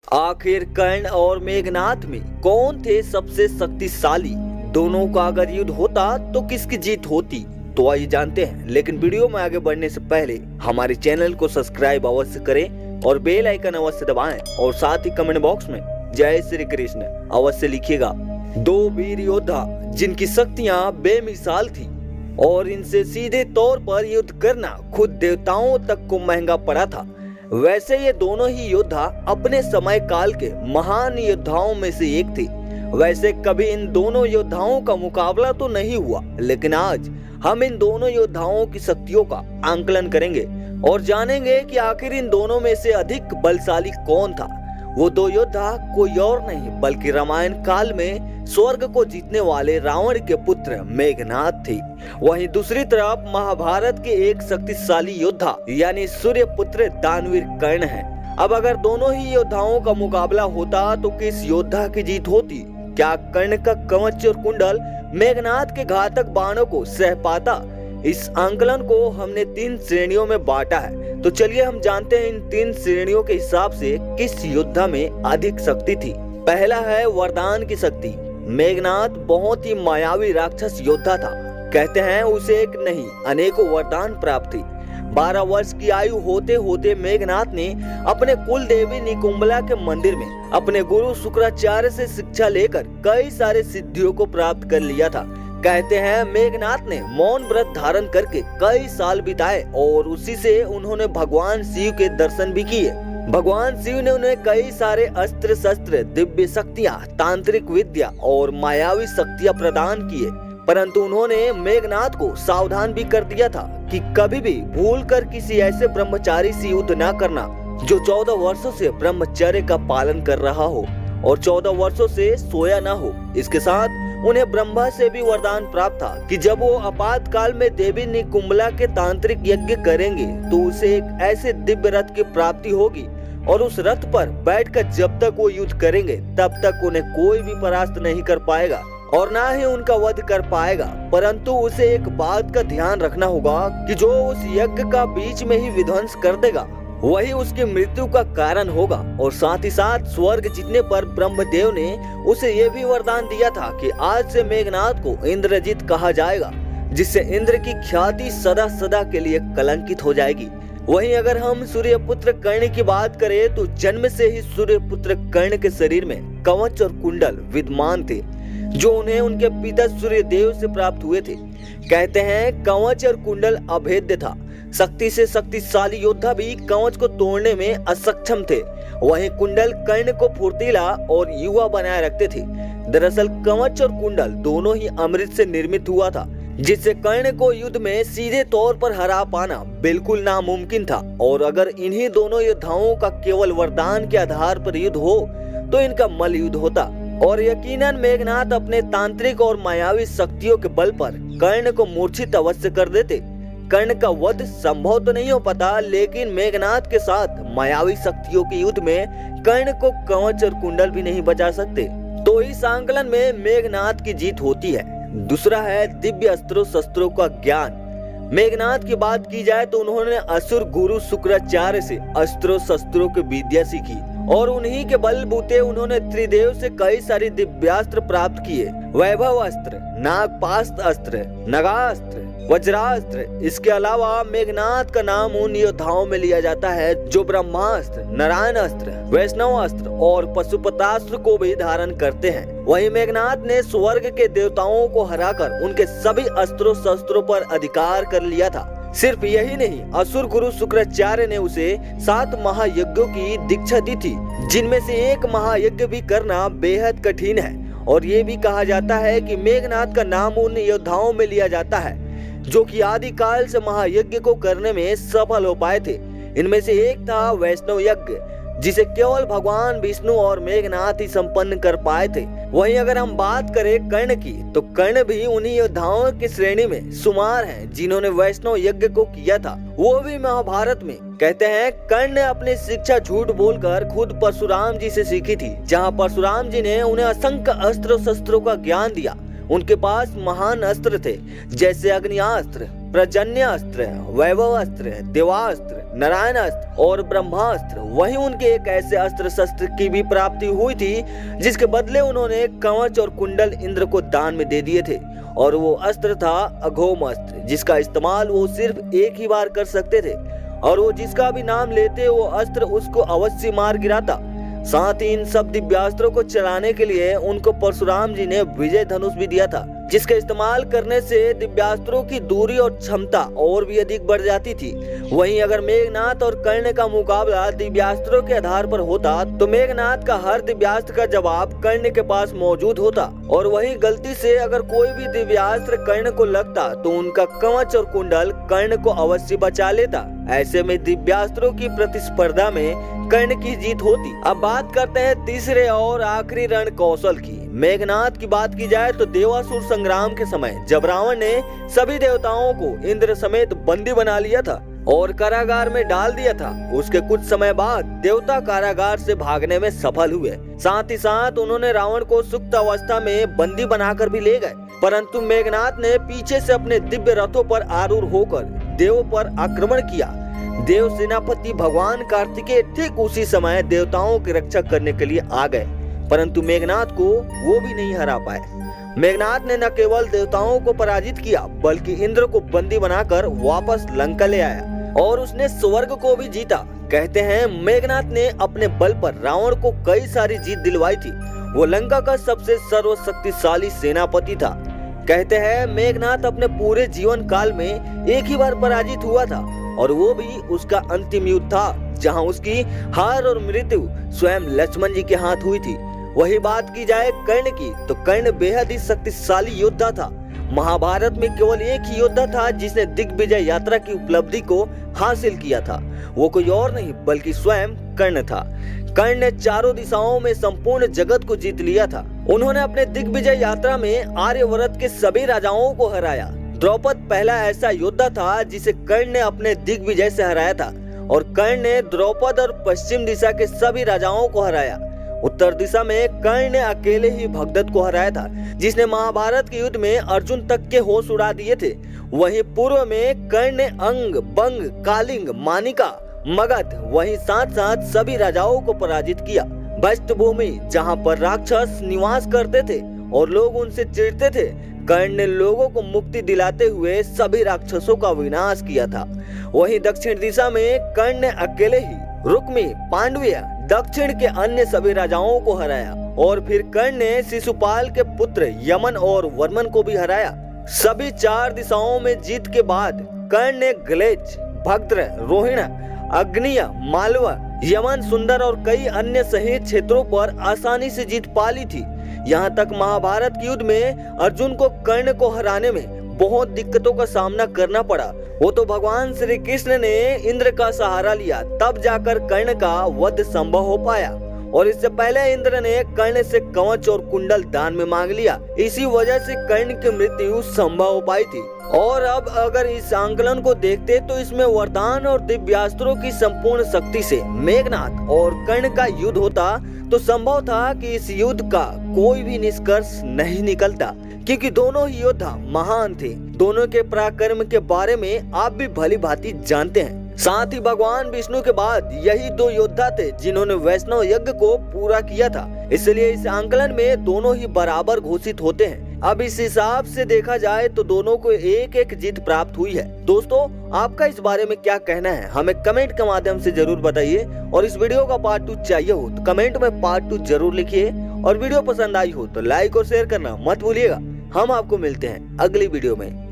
आखिर कर्ण और मेघनाथ में कौन थे सबसे शक्तिशाली? दोनों का अगर युद्ध होता तो किसकी जीत होती? तो आइए जानते हैं। लेकिन वीडियो में आगे बढ़ने से पहले हमारे चैनल को सब्सक्राइब अवश्य करें और बेल आइकन अवश्य दबाएं और साथ ही कमेंट बॉक्स में जय श्री कृष्ण अवश्य लिखिएगा। दो वीर योद्धा जिनकी शक्तियां बेमिसाल थी और इनसे सीधे तौर पर युद्ध करना खुद देवताओं तक को महंगा पड़ा था। वैसे ये दोनों ही योद्धा अपने समय काल के महान योद्धाओं में से एक थे। वैसे कभी इन दोनों योद्धाओं का मुकाबला तो नहीं हुआ, लेकिन आज हम इन दोनों योद्धाओं की शक्तियों का आंकलन करेंगे और जानेंगे कि आखिर इन दोनों में से अधिक बलशाली कौन था। वो दो योद्धा कोई और नहीं बल्कि रामायण काल में स्वर्ग को जीतने वाले रावण के पुत्र मेघनाथ थे। वहीं दूसरी तरफ महाभारत के एक शक्तिशाली योद्धा यानी सूर्य पुत्र दानवीर कर्ण हैं। अब अगर दोनों ही योद्धाओं का मुकाबला होता तो किस योद्धा की जीत होती? क्या कर्ण का कवच और कुंडल मेघनाथ के घातक बाणों को सह पाता? इस आंकलन को हमने 3 श्रेणियों में बांटा है, तो चलिए हम जानते हैं इन 3 श्रेणियों के हिसाब से किस योद्धा में अधिक शक्ति थी। पहला है वरदान की शक्ति। मेघनाथ बहुत ही मायावी राक्षस योद्धा था। कहते हैं उसे एक नहीं अनेकों वरदान प्राप्त थे। 12 वर्ष की आयु होते होते मेघनाथ ने अपने कुल देवी निकुंबला के मंदिर में अपने गुरु शुक्राचार्य से शिक्षा लेकर कई सारे सिद्धियों को प्राप्त कर लिया था। कहते हैं मेघनाथ ने मौन व्रत धारण करके कई साल बिताए और उसी से उन्होंने भगवान शिव के दर्शन भी किए। भगवान शिव ने उन्हें कई सारे अस्त्र शस्त्र, दिव्य शक्तियां, तांत्रिक विद्या और मायावी शक्तियां प्रदान किए, परंतु उन्होंने मेघनाथ को सावधान भी कर दिया था कि कभी भी भूलकर किसी ऐसे ब्रह्मचारी से युद्ध न करना जो 14 वर्षों से ब्रह्मचर्य का पालन कर रहा हो और 14 वर्षों से सोया न हो। इसके साथ उन्हें ब्रह्मा से भी वरदान प्राप्त था कि जब वो आपातकाल में देवी निकुंबला के तांत्रिक यज्ञ करेंगे तो उसे एक ऐसे दिव्य रथ की प्राप्ति होगी और उस रथ पर बैठकर जब तक वो युद्ध करेंगे तब तक उन्हें कोई भी परास्त नहीं कर पाएगा और ना ही उनका वध कर पाएगा। परंतु उसे एक बात का ध्यान रखना होगा कि जो उस यज्ञ का बीच में ही विध्वंस कर देगा वही उसकी मृत्यु का कारण होगा। और साथ ही साथ स्वर्ग जीतने पर ब्रह्मदेव ने उसे ये भी वरदान दिया था कि आज से मेघनाथ को इंद्रजीत कहा जाएगा, जिससे इंद्र की ख्याति सदा सदा के लिए कलंकित हो जाएगी। वहीं अगर हम सूर्यपुत्र कर्ण की बात करें तो जन्म से ही सूर्यपुत्र कर्ण के शरीर में कवच और कुंडल विद्यमान थे जो उन्हें उनके पिता सूर्यदेव से प्राप्त हुए थे। कहते हैं कवच और कुंडल अभेद्य था। शक्ति से शक्तिशाली योद्धा भी कवच को तोड़ने में असक्षम थे। वहीं कुंडल कर्ण को फुर्तीला और युवा बनाए रखते थे। दरअसल कवच और कुंडल दोनों ही अमृत से निर्मित हुआ था, जिससे कर्ण को युद्ध में सीधे तौर पर हरा पाना बिल्कुल नामुमकिन था। और अगर इन्हीं दोनों योद्धाओं का केवल वरदान के आधार पर युद्ध हो तो इनका मल्ल युद्ध होता और यकीनन मेघनाथ अपने तांत्रिक और मायावी शक्तियों के बल पर कर्ण को मूर्छित अवश्य कर देते। कर्ण का वध संभव तो नहीं हो पाता, लेकिन मेघनाथ के साथ मायावी शक्तियों के युद्ध में कर्ण को कवच और कुंडल भी नहीं बचा सकते। तो इस आंकलन में मेघनाथ की जीत होती है। दूसरा है दिव्य अस्त्रों शस्त्रों का ज्ञान। मेघनाथ की बात की जाए तो उन्होंने असुर गुरु शुक्राचार्य से अस्त्रों शस्त्रों की विद्या सीखी और उन्हीं के बलबूते उन्होंने त्रिदेव से कई सारी दिव्यास्त्र प्राप्त किए। वैभव अस्त्र, नागपाश अस्त्र, नगास्त्र, वज्रास्त्र। इसके अलावा मेघनाथ का नाम उन योद्धाओं में लिया जाता है जो ब्रह्मास्त्र, नारायण अस्त्र, वैष्णव अस्त्र और पशुपतास्त्र को भी धारण करते हैं। वहीं मेघनाथ ने स्वर्ग के देवताओं को हराकर उनके सभी अस्त्रों शस्त्रों पर अधिकार कर लिया था। सिर्फ यही नहीं, असुर गुरु शुक्राचार्य ने उसे 7 महायज्ञों की दीक्षा दी थी, जिनमें से एक महायज्ञ भी करना बेहद कठिन है। और ये भी कहा जाता है कि मेघनाथ का नाम उन योद्धाओं में लिया जाता है जो कि आदि काल से महायज्ञ को करने में सफल हो पाए थे। इनमें से एक था वैष्णव यज्ञ, जिसे केवल भगवान विष्णु और मेघनाथ ही संपन्न कर पाए थे। वहीं अगर हम बात करें कर्ण की तो कर्ण भी उन्हीं योद्धाओं की श्रेणी में शुमार हैं जिन्होंने वैष्णव यज्ञ को किया था, वो भी महाभारत में। कहते हैं कर्ण ने अपनी शिक्षा झूठ बोलकर खुद परशुराम जी से सीखी थी, जहाँ परशुराम जी ने उन्हें असंख्य अस्त्र शस्त्रों का ज्ञान दिया। उनके पास महान अस्त्र थे जैसे अग्नियास्त्र, प्रजन्यास्त्र, वैभवास्त्र, देवास्त्र, नारायण अस्त्र और ब्रह्मास्त्र, वहीं उनके एक ऐसे अस्त्र शस्त्र की भी प्राप्ति हुई थी जिसके बदले उन्होंने कवच और कुंडल इंद्र को दान में दे दिए थे। और वो अस्त्र था अघोम अस्त्र, जिसका इस्तेमाल वो सिर्फ एक ही बार कर सकते थे और वो जिसका भी नाम लेते वो अस्त्र उसको अवश्य मार गिराता। साथ ही इन सब दिव्यास्त्रों को चलाने के लिए उनको परशुराम जी ने विजय धनुष भी दिया था, जिसका इस्तेमाल करने से दिव्यास्त्रों की दूरी और क्षमता और भी अधिक बढ़ जाती थी। वहीं अगर मेघनाद और कर्ण का मुकाबला दिव्यास्त्रों के आधार पर होता तो मेघनाद का हर दिव्यास्त्र का जवाब कर्ण के पास मौजूद होता, और वहीं गलती से अगर कोई भी दिव्यास्त्र कर्ण को लगता तो उनका कवच और कुंडल कर्ण को अवश्य बचा लेता। ऐसे में दिव्यास्त्रों की प्रतिस्पर्धा में कर्ण की जीत होती। अब बात करते हैं तीसरे और आखिरी रण कौशल की। मेघनाद की बात की जाए तो देवासुर संग्राम के समय जब रावण ने सभी देवताओं को इंद्र समेत बंदी बना लिया था और कारागार में डाल दिया था, उसके कुछ समय बाद देवता कारागार से भागने में सफल हुए। साथ ही साथ उन्होंने रावण को सुप्त अवस्था में बंदी बनाकर भी ले गए, परंतु मेघनाद ने पीछे से अपने दिव्य रथों पर आरूढ़ होकर देवों पर आक्रमण किया। देव सेनापति भगवान कार्तिकेय ठीक उसी समय देवताओं की रक्षा करने के लिए आ गए, परंतु मेघनाद को वो भी नहीं हरा पाए। मेघनाद ने न केवल देवताओं को पराजित किया बल्कि इंद्र को बंदी बनाकर वापस लंका ले आया और उसने स्वर्ग को भी जीता। कहते हैं मेघनाद ने अपने बल पर रावण को कई सारी जीत दिलवाई थी। वो लंका का सबसे सर्वशक्तिशाली सेनापति था। कहते हैं मेघनाद अपने पूरे जीवन काल में एक ही बार पराजित हुआ था और वो भी उसका अंतिम युद्ध था, जहां उसकी हार और मृत्यु स्वयं लक्ष्मण जी के हाथ हुई थी। वही बात की जाए कर्ण की तो कर्ण बेहद ही शक्तिशाली योद्धा था। महाभारत में केवल एक ही योद्धा था जिसने दिग्विजय यात्रा की उपलब्धि को हासिल किया था। वो कोई और नहीं बल्कि स्वयं कर्ण था। कर्ण ने चारों दिशाओं में संपूर्ण जगत को जीत लिया था। उन्होंने अपने दिग्विजय यात्रा में आर्यवर्त के सभी राजाओं को हराया। द्रौपद पहला ऐसा योद्धा था जिसे कर्ण ने अपने दिग्विजय से हराया था, और कर्ण ने द्रौपद और पश्चिम दिशा के सभी राजाओं को हराया। उत्तर दिशा में कर्ण ने अकेले ही भगदत्त को हराया था, जिसने महाभारत के युद्ध में अर्जुन तक के होश उड़ा दिए थे। वहीं पूर्व में कर्ण ने अंग, बंग, कालिंग, मानिका, मगध, वहीं साथ साथ सभी राजाओं को पराजित किया। वैष्ट भूमि जहाँ पर राक्षस निवास करते थे और लोग उनसे चिढ़ते थे, कर्ण ने लोगों को मुक्ति दिलाते हुए सभी राक्षसों का विनाश किया था। वहीं दक्षिण दिशा में कर्ण ने अकेले ही रुक्मी, पांडविया, दक्षिण के अन्य सभी राजाओं को हराया, और फिर कर्ण ने शिशुपाल के पुत्र यमन और वर्मन को भी हराया। सभी चार दिशाओं में जीत के बाद कर्ण ने गलेच, भद्र, रोहिण, अग्निय, मालवा, यमन, सुंदर और कई अन्य सहित क्षेत्रों पर आसानी से जीत पा ली थी। यहाँ तक महाभारत के युद्ध में अर्जुन को कर्ण को हराने में बहुत दिक्कतों का सामना करना पड़ा। वो तो भगवान श्री कृष्ण ने इंद्र का सहारा लिया, तब जाकर कर्ण का वध संभव हो पाया, और इससे पहले इंद्र ने कर्ण से कवच और कुंडल दान में मांग लिया। इसी वजह से कर्ण की मृत्यु संभव हो पाई थी। और अब अगर इस आंकलन को देखते तो इसमें वरदान और दिव्यास्त्रों की संपूर्ण शक्ति से मेघनाद और कर्ण का युद्ध होता तो संभव था कि इस युद्ध का कोई भी निष्कर्ष नहीं निकलता, क्योंकि दोनों ही योद्धा महान थे। दोनों के पराक्रम के बारे में आप भी भली भांति जानते हैं। साथ ही भगवान विष्णु के बाद यही दो योद्धा थे जिन्होंने वैष्णव यज्ञ को पूरा किया था, इसलिए इस आंकलन में दोनों ही बराबर घोषित होते हैं। अब इस हिसाब से देखा जाए तो दोनों को एक एक जीत प्राप्त हुई है। दोस्तों, आपका इस बारे में क्या कहना है हमें कमेंट के माध्यम से जरूर बताइए, और इस वीडियो का पार्ट 2 चाहिए हो तो कमेंट में पार्ट 2 जरूर लिखिए, और वीडियो पसंद आई हो तो लाइक और शेयर करना मत भूलिएगा। हम आपको मिलते हैं अगली वीडियो में।